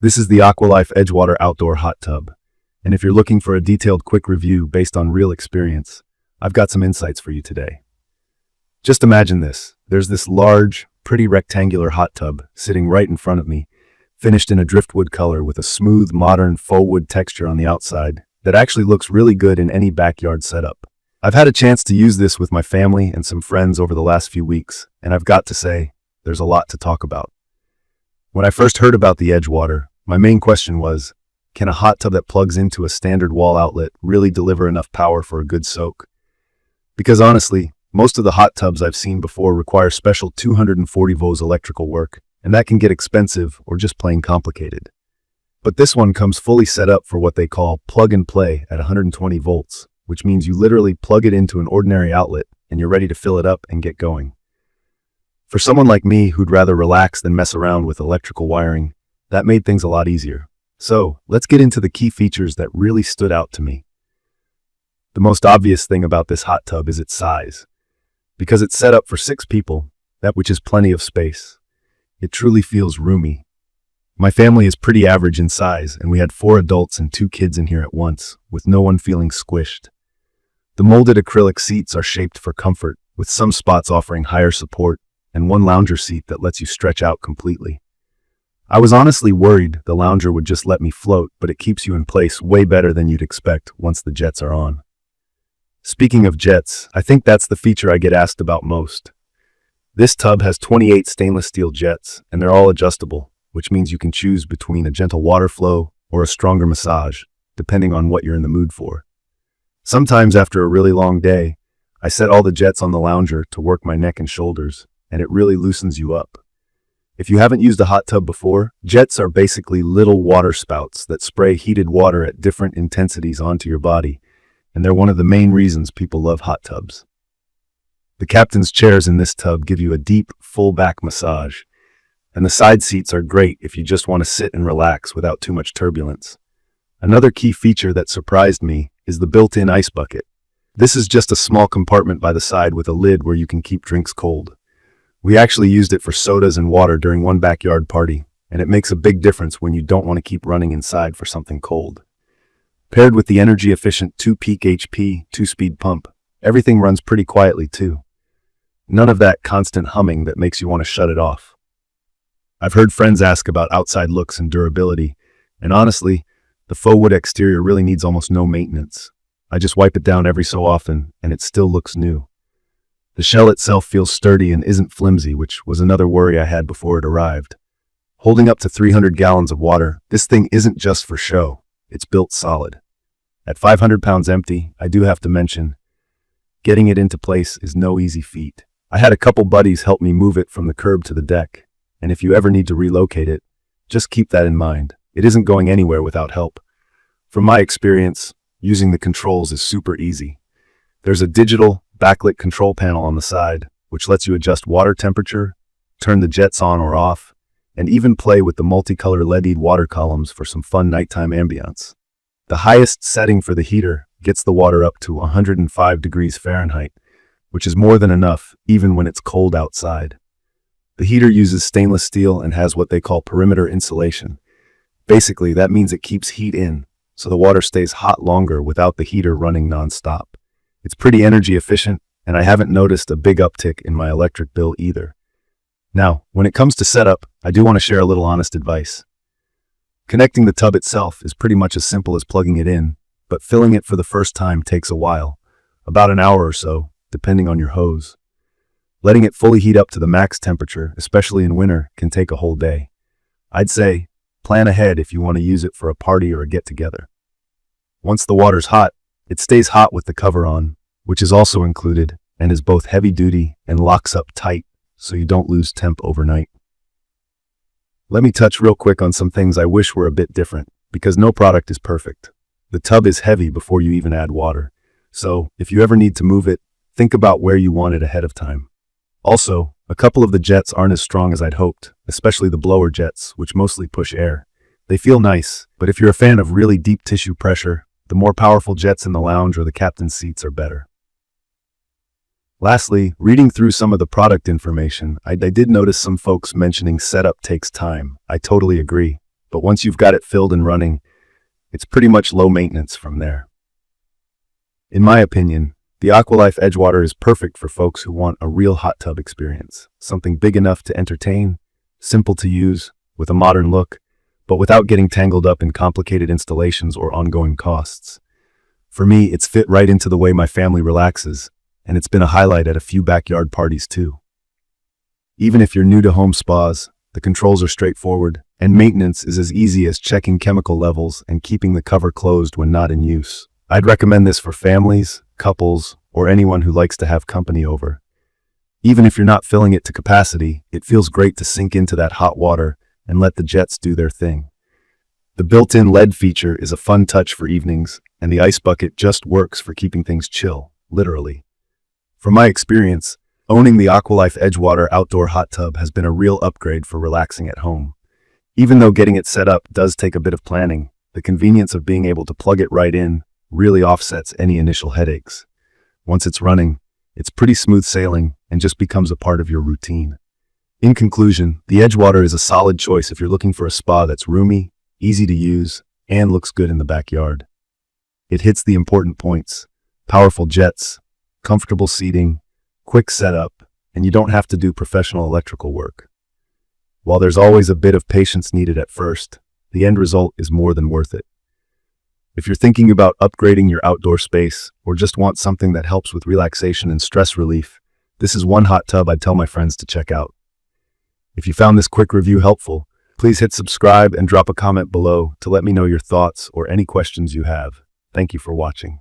This is the Aqualife Edgewater Outdoor Hot Tub, and if you're looking for a detailed quick review based on real experience, I've got some insights for you today. Just imagine this. There's this large, pretty rectangular hot tub sitting right in front of me, finished in a driftwood color with a smooth, modern faux wood texture on the outside that actually looks really good in any backyard setup. I've had a chance to use this with my family and some friends over the last few weeks, and I've got to say, there's a lot to talk about. When I first heard about the Edgewater, my main question was, can a hot tub that plugs into a standard wall outlet really deliver enough power for a good soak? Because honestly, most of the hot tubs I've seen before require special 240 volts electrical work, and that can get expensive or just plain complicated. But this one comes fully set up for what they call plug and play at 120 volts, which means you literally plug it into an ordinary outlet and you're ready to fill it up and get going. For someone like me who'd rather relax than mess around with electrical wiring, that made things a lot easier. So, let's get into the key features that really stood out to me. The most obvious thing about this hot tub is its size. Because it's set up for 6 people, which is plenty of space. It truly feels roomy. My family is pretty average in size, and we had 4 adults and 2 kids in here at once, with no one feeling squished. The molded acrylic seats are shaped for comfort, with some spots offering higher support, and one lounger seat that lets you stretch out completely. I was honestly worried the lounger would just let me float, but it keeps you in place way better than you'd expect once the jets are on. Speaking of jets, I think that's the feature I get asked about most. This tub has 28 stainless steel jets, and they're all adjustable, which means you can choose between a gentle water flow or a stronger massage, depending on what you're in the mood for. Sometimes after a really long day, I set all the jets on the lounger to work my neck and shoulders, and it really loosens you up. If you haven't used a hot tub before, jets are basically little water spouts that spray heated water at different intensities onto your body, and they're one of the main reasons people love hot tubs. The captain's chairs in this tub give you a deep, full back massage, and the side seats are great if you just want to sit and relax without too much turbulence. Another key feature that surprised me is the built-in ice bucket. This is just a small compartment by the side with a lid where you can keep drinks cold. We actually used it for sodas and water during one backyard party, and it makes a big difference when you don't want to keep running inside for something cold. Paired with the energy-efficient 2-peak HP 2-speed pump, everything runs pretty quietly too. None of that constant humming that makes you want to shut it off. I've heard friends ask about outside looks and durability, and honestly, the faux wood exterior really needs almost no maintenance. I just wipe it down every so often, and it still looks new. The shell itself feels sturdy and isn't flimsy, which was another worry I had before it arrived. Holding up to 300 gallons of water, this thing isn't just for show. It's built solid. At 500 pounds empty, I do have to mention, getting it into place is no easy feat. I had a couple buddies help me move it from the curb to the deck, and if you ever need to relocate it, just keep that in mind. It isn't going anywhere without help. From my experience, using the controls is super easy. There's a digital, backlit control panel on the side, which lets you adjust water temperature, turn the jets on or off, and even play with the multicolor LED water columns for some fun nighttime ambiance. The highest setting for the heater gets the water up to 105 degrees Fahrenheit, which is more than enough even when it's cold outside. The heater uses stainless steel and has what they call perimeter insulation. Basically, that means it keeps heat in, so the water stays hot longer without the heater running nonstop. It's pretty energy efficient, and I haven't noticed a big uptick in my electric bill either. Now, when it comes to setup, I do want to share a little honest advice. Connecting the tub itself is pretty much as simple as plugging it in, but filling it for the first time takes a while, about an hour or so, depending on your hose. Letting it fully heat up to the max temperature, especially in winter, can take a whole day. I'd say, plan ahead if you want to use it for a party or a get-together. Once the water's hot, it stays hot with the cover on, which is also included and is both heavy-duty and locks up tight so you don't lose temp overnight. Let me touch real quick on some things I wish were a bit different, because no product is perfect. The tub is heavy before you even add water, so if you ever need to move it, think about where you want it ahead of time. Also, a couple of the jets aren't as strong as I'd hoped, especially the blower jets, which mostly push air. They feel nice, but if you're a fan of really deep tissue pressure, the more powerful jets in the lounge or the captain's seats are better. Lastly, reading through some of the product information, I did notice some folks mentioning setup takes time. I totally agree. but once you've got it filled and running, it's pretty much low maintenance from there. In my opinion, the Aqualife Edgewater is perfect for folks who want a real hot tub experience, something big enough to entertain, simple to use, with a modern look, but without getting tangled up in complicated installations or ongoing costs. For me, it's fit right into the way my family relaxes, and it's been a highlight at a few backyard parties too. Even if you're new to home spas, the controls are straightforward, and maintenance is as easy as checking chemical levels and keeping the cover closed when not in use. I'd recommend this for families, couples, or anyone who likes to have company over. Even if you're not filling it to capacity, it feels great to sink into that hot water and let the jets do their thing. The built-in LED feature is a fun touch for evenings, and the ice bucket just works for keeping things chill, literally. From my experience, owning the Aqualife Edgewater outdoor hot tub has been a real upgrade for relaxing at home. Even though getting it set up does take a bit of planning, the convenience of being able to plug it right in really offsets any initial headaches. Once it's running, it's pretty smooth sailing and just becomes a part of your routine. In conclusion, the Edgewater is a solid choice if you're looking for a spa that's roomy, easy to use, and looks good in the backyard. It hits the important points: powerful jets, comfortable seating, quick setup, and you don't have to do professional electrical work. While there's always a bit of patience needed at first, the end result is more than worth it. If you're thinking about upgrading your outdoor space or just want something that helps with relaxation and stress relief, this is one hot tub I'd tell my friends to check out. If you found this quick review helpful, please hit subscribe and drop a comment below to let me know your thoughts or any questions you have. Thank you for watching.